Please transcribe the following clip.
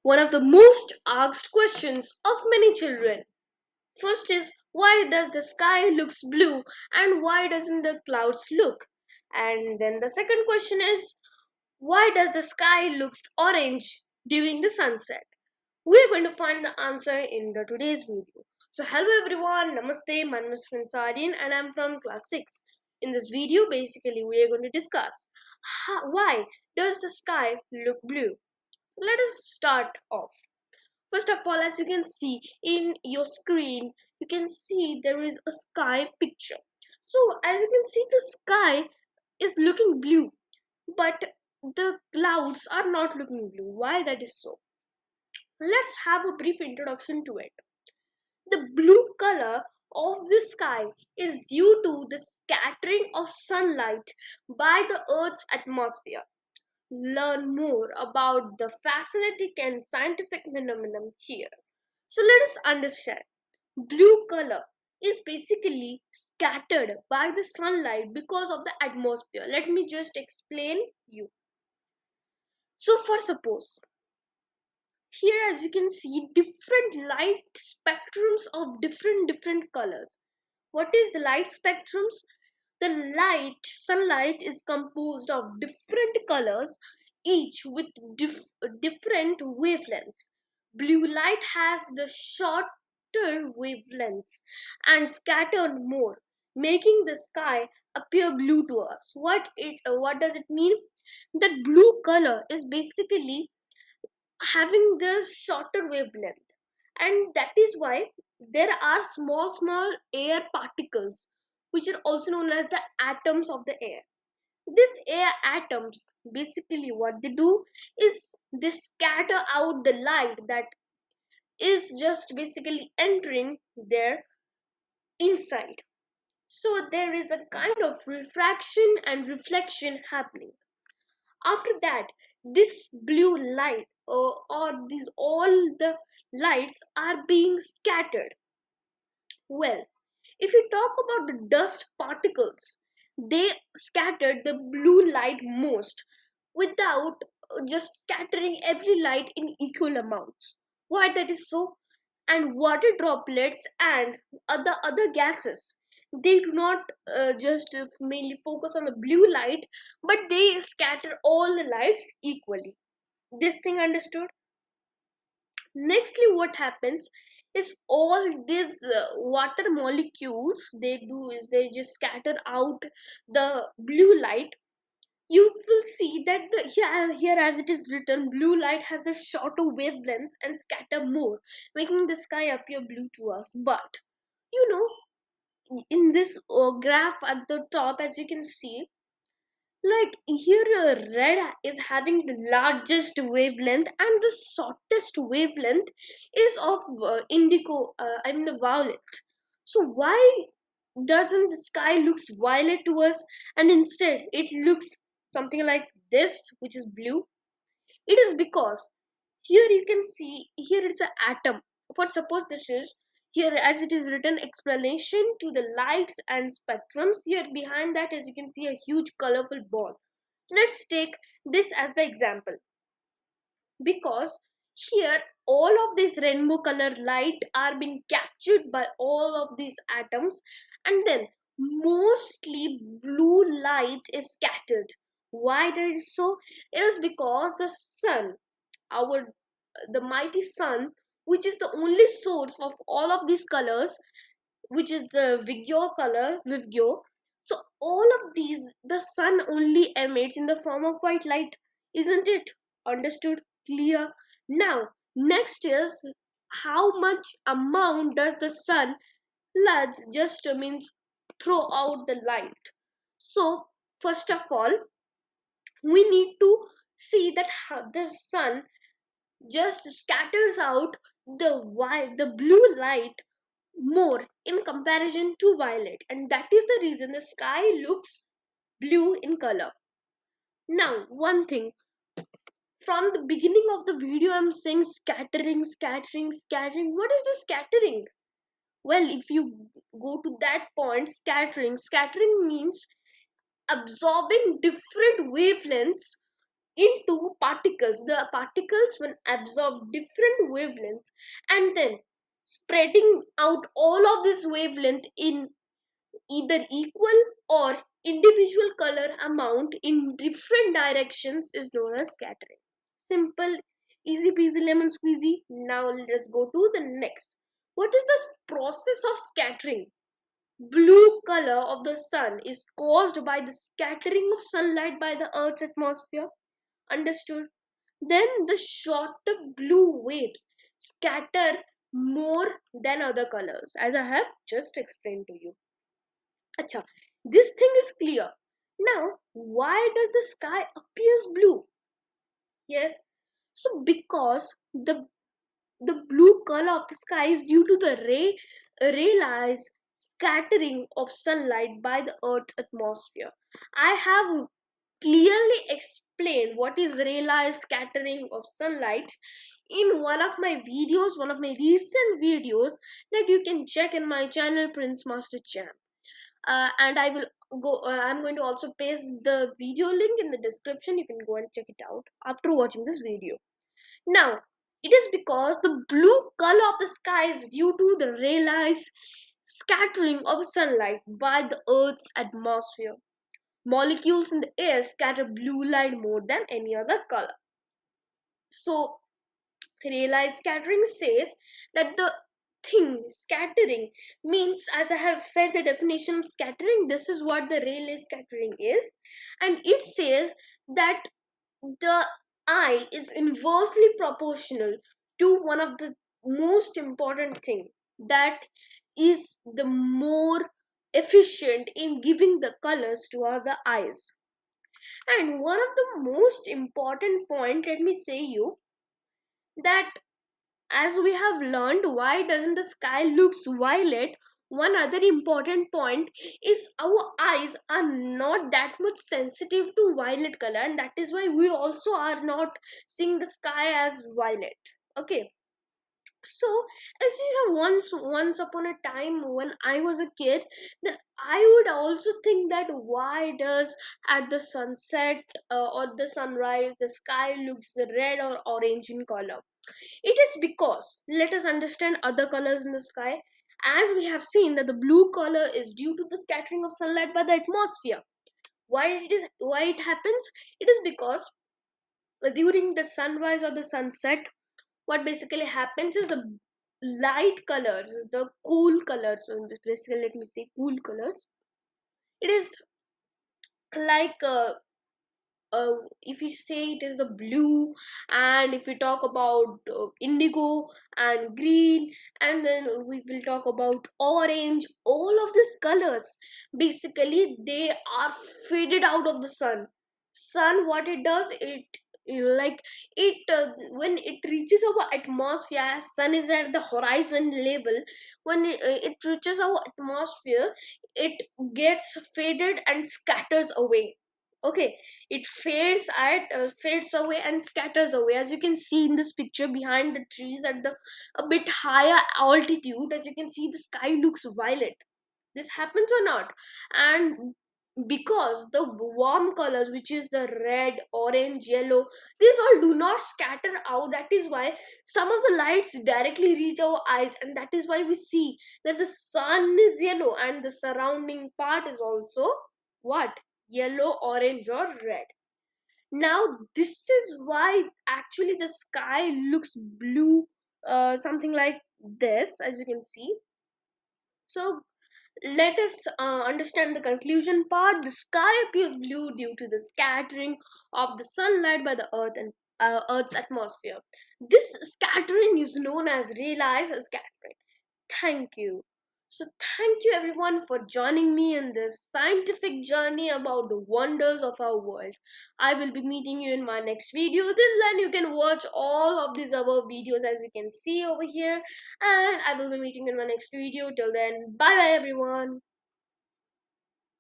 one of the most asked questions of many children. First is, why does the sky looks blue and why doesn't the clouds look? And then the second question is, why does the sky looks orange during the sunset? We are going to find the answer in the today's video. So hello everyone, namaste, my name is Sardin and I'm from class 6. In this video basically we are going to discuss why does the sky look blue. So let us start off. First of all, as you can see in your screen, you can see there is a sky picture. So as you can see, the sky is looking blue, but the clouds are not looking blue. Why that is so? Let's have a brief introduction to it. The blue color of the sky is due to the scattering of sunlight by the Earth's atmosphere. Learn more about the fascinating and scientific phenomenon here. So let us understand. Blue color is basically scattered by the sunlight because of the atmosphere. Let me just explain you. So for suppose, here as you can see different light spectrums of different colors. What is the light spectrums? The sunlight is composed of different colors, each with different wavelengths. Blue light has the shorter wavelengths and scattered more, making the sky appear blue to us. What does it mean? That blue color is basically having the shorter wavelength, and that is why there are small air particles which are also known as the atoms of the air. These air atoms basically what they do is they scatter out the light that is just basically entering their inside. So there is a kind of refraction and reflection happening. After that, this blue light or these all the lights are being scattered. Well, if you talk about the dust particles, they scattered the blue light most without just scattering every light in equal amounts. Why that is so? And water droplets and other gases, they do not just mainly focus on the blue light, but they scatter all the lights equally. This thing understood? Nextly, what happens is all these water molecules they do is they just scatter out the blue light. You will see that here as it is written, blue light has the shorter wavelengths and scatter more, making the sky appear blue to us. But you know, in this graph at the top, as you can see, like here, red is having the largest wavelength, and the shortest wavelength is of indigo. I mean the violet. So why doesn't the sky looks violet to us, and instead it looks something like this, which is blue? It is because here you can see here it's an atom. What suppose this is here as it is written explanation to the lights and spectrums. Here behind that, as you can see, a huge colorful ball. Let's take this as the example, because here all of this rainbow color light are being captured by all of these atoms, and then mostly blue light is scattered. Why that is so? It is because the sun, our the mighty sun, which is the only source of all of these colors, which is the Vigyo color, Vivgyo. So all of these, the sun only emits in the form of white light, isn't it? Understood? Clear? Now, next is how much amount does the sun floods just means throw out the light. So first of all, we need to see that how the sun just scatters out the blue light more in comparison to violet, and that is the reason the sky looks blue in color. Now one thing, from the beginning of the video I'm saying scattering. What is the scattering? Well, if you go to that point, scattering means absorbing different wavelengths into particles. The particles, when absorb different wavelengths and then spreading out all of this wavelength in either equal or individual color amount in different directions, is known as scattering. Simple, easy peasy lemon squeezy. Now let's go to the next. What is this process of scattering? Blue color of the sun is caused by the scattering of sunlight by the earth's atmosphere. Understood? Then the shorter blue waves scatter more than other colors, as I have just explained to you. Acha, this thing is clear. Now, why does the sky appears blue here? So because the blue color of the sky is due to the raylight scattering of sunlight by the earth's atmosphere. I have clearly explained what is raylight scattering of sunlight in one of my recent videos that you can check in my channel Prince Master Champ. And I will go. I'm going to also paste the video link in the description. You can go and check it out after watching this video. Now, it is because the blue color of the sky is due to the raylight scattering of sunlight by the Earth's atmosphere. Molecules in the air scatter blue light more than any other color. So, raylight scattering says that the thing scattering means, as I have said the definition of scattering, this is what the raylight scattering is, and it says that the eye is inversely proportional to one of the most important thing, that is the more efficient in giving the colors to our the eyes. And one of the most important point, let me say you, that as we have learned why doesn't the sky looks violet, one other important point is our eyes are not that much sensitive to violet color, and that is why we also are not seeing the sky as violet. Okay, so as you know, once upon a time when I was a kid, then I would also think that why does at the sunset or the sunrise the sky looks red or orange in color. It is because, let us understand other colors in the sky. As we have seen that the blue color is due to the scattering of sunlight by the atmosphere. Why it happens? It is because during the sunrise or the sunset, what basically happens is the light colors, the cool colors, so basically let me say cool colors. It is like if you say it is the blue, and if we talk about indigo and green, and then we will talk about orange, all of these colors basically they are faded out of the sun. What it does, it like it when it reaches our atmosphere, as sun is at the horizon level, when it reaches our atmosphere, it gets faded and scatters away. Okay, it fades away and scatters away, as you can see in this picture behind the trees at the a bit higher altitude. As you can see, the sky looks violet. This happens or not? And because the warm colors, which is the red, orange, yellow, these all do not scatter out, that is why some of the lights directly reach our eyes, and that is why we see that the sun is yellow and the surrounding part is also what, yellow, orange or red. Now this is why actually the sky looks blue, something like this, as you can see. So let us understand the conclusion part. The sky appears blue due to the scattering of the sunlight by the earth and earth's atmosphere. This scattering is known as raylight scattering. Thank you. So, thank you everyone for joining me in this scientific journey about the wonders of our world. I will be meeting you in my next video. Till then, you can watch all of these other videos as you can see over here, and I will be meeting you in my next video. Till then, bye bye everyone.